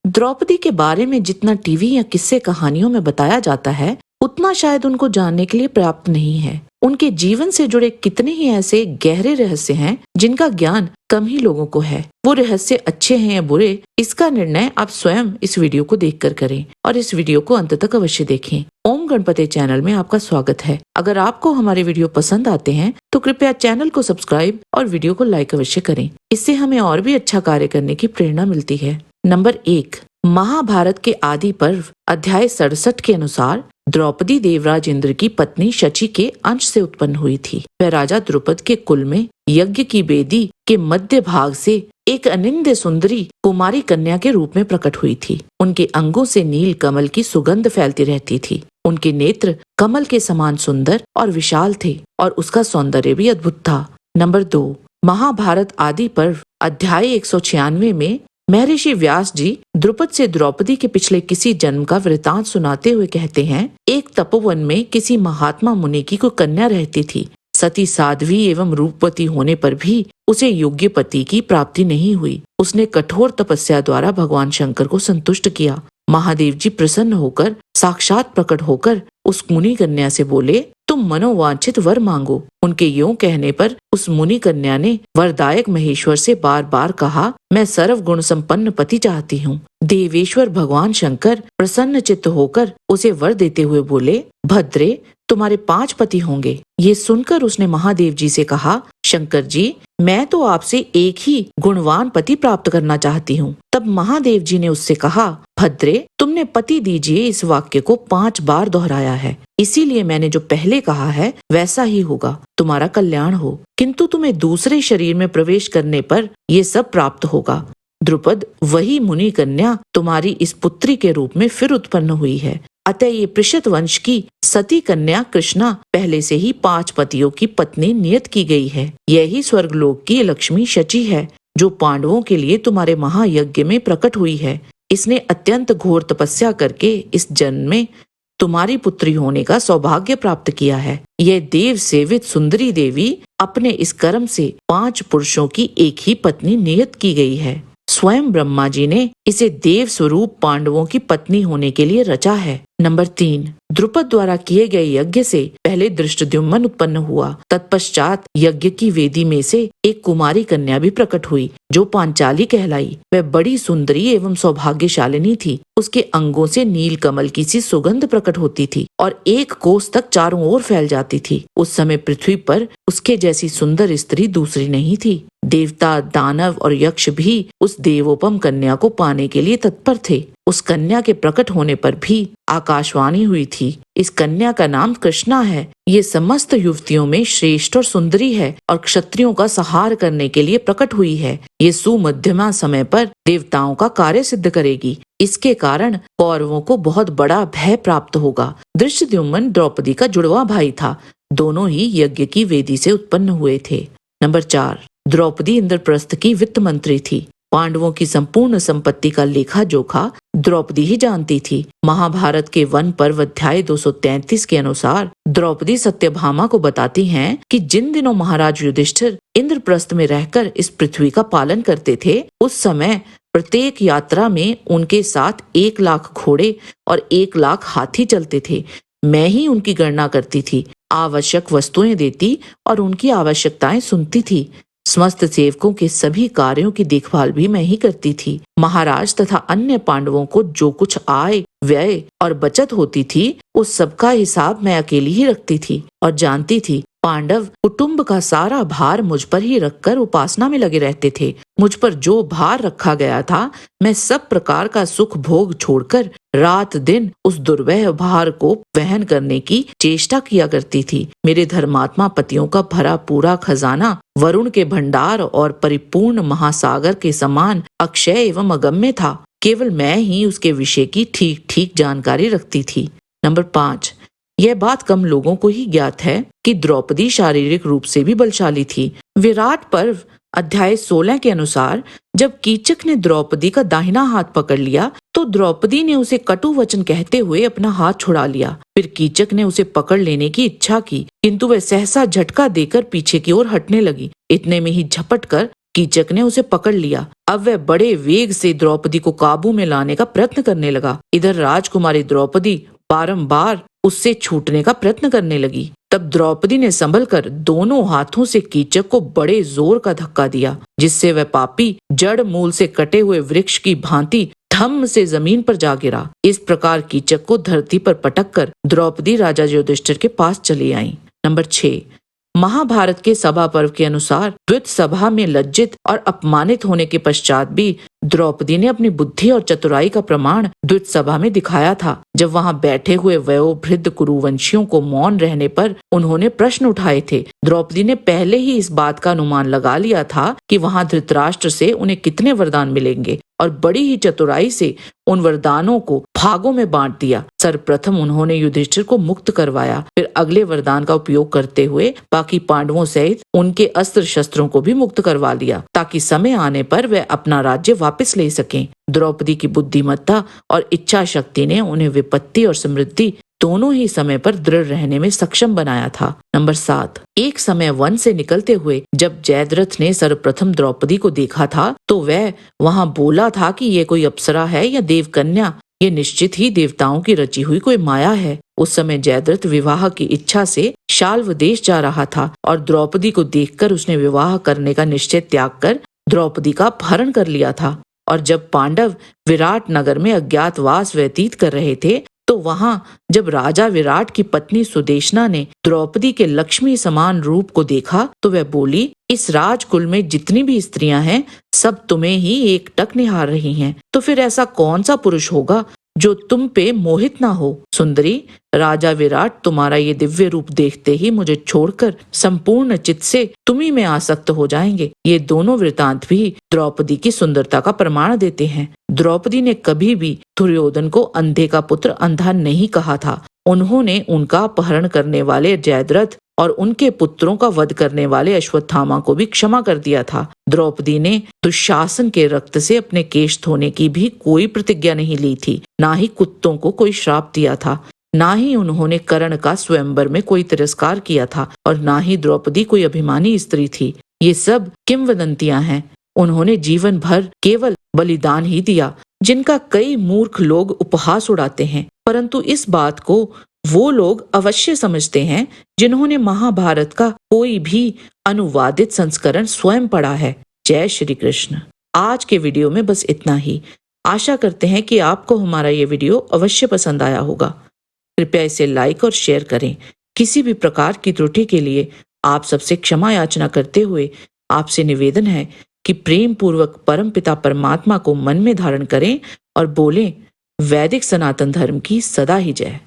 द्रौपदी के बारे में जितना टीवी या किस्से कहानियों में बताया जाता है, उतना शायद उनको जानने के लिए पर्याप्त नहीं है। उनके जीवन से जुड़े कितने ही ऐसे गहरे रहस्य हैं जिनका ज्ञान कम ही लोगों को है। वो रहस्य अच्छे हैं या बुरे, इसका निर्णय आप स्वयं इस वीडियो को देखकर करें और इस वीडियो को अंत तक अवश्य देखें। ओम गणपति चैनल में आपका स्वागत है। अगर आपको हमारे वीडियो पसंद आते हैं तो कृपया चैनल को सब्सक्राइब और वीडियो को लाइक अवश्य करें। इससे हमें और भी अच्छा कार्य करने की प्रेरणा मिलती है। नंबर 1, महाभारत के आदि पर्व अध्याय 67 के अनुसार द्रौपदी देवराज इंद्र की पत्नी शची के अंश से उत्पन्न हुई थी। वह राजा द्रुपद के कुल में यज्ञ की वेदी के मध्य भाग से एक अनिंद्य सुंदरी कुमारी कन्या के रूप में प्रकट हुई थी। उनके अंगों से नील कमल की सुगंध फैलती रहती थी। उनके नेत्र कमल के समान सुंदर और विशाल थे और उसका सौंदर्य भी अद्भुत था। नंबर 2, महाभारत आदि पर्व अध्याय 196 में महर्षि व्यास जी द्रुपद से द्रौपदी के पिछले किसी जन्म का वृतांत सुनाते हुए कहते हैं, एक तपोवन में किसी महात्मा मुनि की कोई कन्या रहती थी। सती साध्वी एवं रूपवती होने पर भी उसे योग्य पति की प्राप्ति नहीं हुई। उसने कठोर तपस्या द्वारा भगवान शंकर को संतुष्ट किया। महादेव जी प्रसन्न होकर साक्षात प्रकट होकर उस मुनि कन्या से बोले, तुम मनोवांछित वर मांगो। उनके यूं कहने पर उस मुनि कन्या ने वरदायक महेश्वर से बार बार कहा, मैं सर्व गुण संपन्न पति चाहती हूँ। देवेश्वर भगवान शंकर प्रसन्न चित्त होकर उसे वर देते हुए बोले, भद्रे, तुम्हारे 5 पति होंगे। ये सुनकर उसने महादेव जी से कहा, शंकर जी, मैं तो आपसे एक ही गुणवान पति प्राप्त करना चाहती हूँ। तब महादेव जी ने उससे कहा, भद्रे, तुमने पति दीजिए इस वाक्य को 5 बार दोहराया है, इसीलिए मैंने जो पहले कहा है वैसा ही होगा। तुम्हारा कल्याण हो, किंतु तुम्हें दूसरे शरीर में प्रवेश करने पर ये सब प्राप्त होगा। द्रुपद, वही मुनि कन्या तुम्हारी इस पुत्री के रूप में फिर उत्पन्न हुई है। अतः ये पृषत वंश की सती कन्या कृष्णा पहले से ही 5 पतियों की पत्नी नियत की गई है। यही स्वर्गलोक की लक्ष्मी शची है जो पांडवों के लिए तुम्हारे महायज्ञ में प्रकट हुई है। इसने अत्यंत घोर तपस्या करके इस जन्म में तुम्हारी पुत्री होने का सौभाग्य प्राप्त किया है। यह देव सेवित सुंदरी देवी अपने इस कर्म से 5 पुरुषों की एक ही पत्नी नियत की गई है। स्वयं ब्रह्मा जी ने इसे देव स्वरूप पांडवों की पत्नी होने के लिए रचा है। नंबर 3, द्रुपद द्वारा किए गए यज्ञ से पहले धृष्टद्युम्न उत्पन्न हुआ। तत्पश्चात यज्ञ की वेदी में से एक कुमारी कन्या भी प्रकट हुई जो पांचाली कहलाई। वह बड़ी सुंदरी एवं सौभाग्यशालिनी थी। उसके अंगों से नील कमल की सी सुगंध प्रकट होती थी और 1 कोस तक चारों ओर फैल जाती थी। उस समय पृथ्वी पर उसके जैसी सुंदर स्त्री दूसरी नहीं थी। देवता, दानव और यक्ष भी उस देवोपम कन्या को पाने के लिए तत्पर थे। उस कन्या के प्रकट होने पर भी आकाशवाणी हुई थी, इस कन्या का नाम कृष्णा है। ये समस्त युवतियों में श्रेष्ठ और सुंदरी है और क्षत्रियों का संहार करने के लिए प्रकट हुई है। ये सुमध्यमा समय पर देवताओं का कार्य सिद्ध करेगी। इसके कारण कौरवों को बहुत बड़ा भय प्राप्त होगा। धृष्टद्युम्न द्रौपदी का जुड़वा भाई था। दोनों ही यज्ञ की वेदी से उत्पन्न हुए थे। नंबर 4, द्रौपदी इंद्रप्रस्थ की वित्त मंत्री थी। पांडवों की संपूर्ण संपत्ति का लेखा जोखा द्रौपदी ही जानती थी। महाभारत के वन पर्व अध्याय 233 के अनुसार द्रौपदी सत्यभामा को बताती हैं कि जिन दिनों महाराज युधिष्ठिर इंद्रप्रस्थ में रहकर इस पृथ्वी का पालन करते थे, उस समय प्रत्येक यात्रा में उनके साथ 1 लाख घोड़े और 1 लाख हाथी चलते थे। मैं ही उनकी गणना करती थी, आवश्यक वस्तुएं देती और उनकी आवश्यकताएं सुनती थी। समस्त सेवकों के सभी कार्यों की देखभाल भी मैं ही करती थी। महाराज तथा अन्य पांडवों को जो कुछ आय, व्यय और बचत होती थी, उस सब का हिसाब मैं अकेली ही रखती थी और जानती थी पांडव कुटुंब का सारा भार मुझ पर ही रखकर उपासना में लगे रहते थे। मुझ पर जो भार रखा गया था, मैं सब प्रकार का सुख भोग छोड़कर रात दिन उस दुर्वह भार को वहन करने की चेष्टा किया करती थी। मेरे धर्मात्मा पतियों का भरा पूरा खजाना वरुण के भंडार और परिपूर्ण महासागर के समान अक्षय एवं अगम्य था। केवल मैं ही उसके विषय की ठीक ठीक जानकारी रखती थी। नंबर 5, यह बात कम लोगों को ही ज्ञात है कि द्रौपदी शारीरिक रूप से भी बलशाली थी। विराट पर्व अध्याय 16 के अनुसार जब कीचक ने द्रौपदी का दाहिना हाथ पकड़ लिया तो द्रौपदी ने उसे कटु वचन कहते हुए अपना हाथ छुड़ा लिया। फिर कीचक ने उसे पकड़ लेने की इच्छा की, किंतु वह सहसा झटका देकर पीछे की ओर हटने लगी। इतने में ही झपट कर कीचक ने उसे पकड़ लिया। अब वह बड़े वेग से द्रौपदी को काबू में लाने का प्रयत्न करने लगा। इधर राजकुमारी द्रौपदी बारंबार उससे छूटने का प्रयत्न करने लगी। तब द्रौपदी ने संभल कर दोनों हाथों से कीचक को बड़े जोर का धक्का दिया, जिससे वह पापी जड़ मूल से कटे हुए वृक्ष की भांति धम्म से जमीन पर जा गिरा। इस प्रकार कीचक को धरती पर पटक कर द्रौपदी राजा युधिष्ठिर के पास चली आई। नंबर 6, महाभारत के सभा पर्व के अनुसार द्वित सभा में लज्जित और अपमानित होने के पश्चात भी द्रौपदी ने अपनी बुद्धि और चतुराई का प्रमाण द्वित सभा में दिखाया था। जब वहां बैठे हुए वयोवृद्ध कुरुवंशियों को मौन रहने पर उन्होंने प्रश्न उठाए थे। द्रौपदी ने पहले ही इस बात का अनुमान लगा लिया था कि वहां धृतराष्ट्र से उन्हें कितने वरदान मिलेंगे और बड़ी ही चतुराई से उन वरदानों को भागों में बांट दिया। सर्वप्रथम उन्होंने युधिष्ठिर को मुक्त करवाया, फिर अगले वरदान का उपयोग करते हुए बाकी पांडवों सहित उनके अस्त्र शस्त्रों को भी मुक्त करवा लिया, ताकि समय आने पर वे अपना राज्य वापस ले सकें। द्रौपदी की बुद्धिमत्ता और इच्छा शक्ति ने उन्हें विपत्ति और समृद्धि दोनों ही समय पर दृढ़ रहने में सक्षम बनाया था। नंबर 7, एक समय वन से निकलते हुए जब जयद्रथ ने सर्वप्रथम द्रौपदी को देखा था तो वह वहां बोला था कि ये कोई अप्सरा है या देवकन्या, ये निश्चित ही देवताओं की रची हुई कोई माया है। उस समय जयद्रथ विवाह की इच्छा से शाल्व देश जा रहा था और द्रौपदी को देखकर उसने विवाह करने का निश्चय त्याग कर द्रौपदी का अपहरण कर लिया था। और जब पांडव विराट नगर में अज्ञातवास व्यतीत कर रहे थे तो वहां जब राजा विराट की पत्नी सुदेशना ने द्रौपदी के लक्ष्मी समान रूप को देखा तो वह बोली, इस राजकुल में जितनी भी स्त्रियां हैं सब तुम्हें ही एकटक निहार रही हैं, तो फिर ऐसा कौन सा पुरुष होगा जो तुम पे मोहित ना हो। सुंदरी, राजा विराट तुम्हारा ये दिव्य रूप देखते ही मुझे छोड़कर संपूर्ण चित्त से तुम्ही में आसक्त हो जाएंगे। ये दोनों वृतांत भी द्रौपदी की सुंदरता का प्रमाण देते हैं। द्रौपदी ने कभी भी दुर्योधन को अंधे का पुत्र अंधा नहीं कहा था। उन्होंने उनका अपहरण करने वाले जयद्रथ और उनके पुत्रों का वध करने वाले अश्वत्थामा को भी क्षमा कर दिया था। द्रौपदी ने दुशासन के रक्त से अपने केश धोने की भी कोई प्रतिज्ञा नहीं ली थी, ना ही कुत्तों को कोई श्राप दिया था, ना ही उन्होंने कर्ण का स्वयंवर में कोई तिरस्कार किया था और ना ही द्रौपदी कोई अभिमानी स्त्री थी। ये सब किंवदंतियां हैं। उन्होंने जीवन भर केवल बलिदान ही दिया, जिनका कई मूर्ख लोग उपहास उड़ाते हैं, परंतु इस बात को वो लोग अवश्य समझते हैं जिन्होंने महाभारत का कोई भी अनुवादित संस्करण स्वयं पढ़ा है। जय श्री कृष्ण। आज के वीडियो में बस इतना ही। आशा करते हैं कि आपको हमारा ये वीडियो अवश्य पसंद आया होगा। कृपया इसे लाइक और शेयर करें। किसी भी प्रकार की त्रुटि के लिए आप सबसे क्षमा याचना करते हुए आपसे निवेदन है कि प्रेम पूर्वक परम पिता परमात्मा को मन में धारण करें और बोलें, वैदिक सनातन धर्म की सदा ही जय।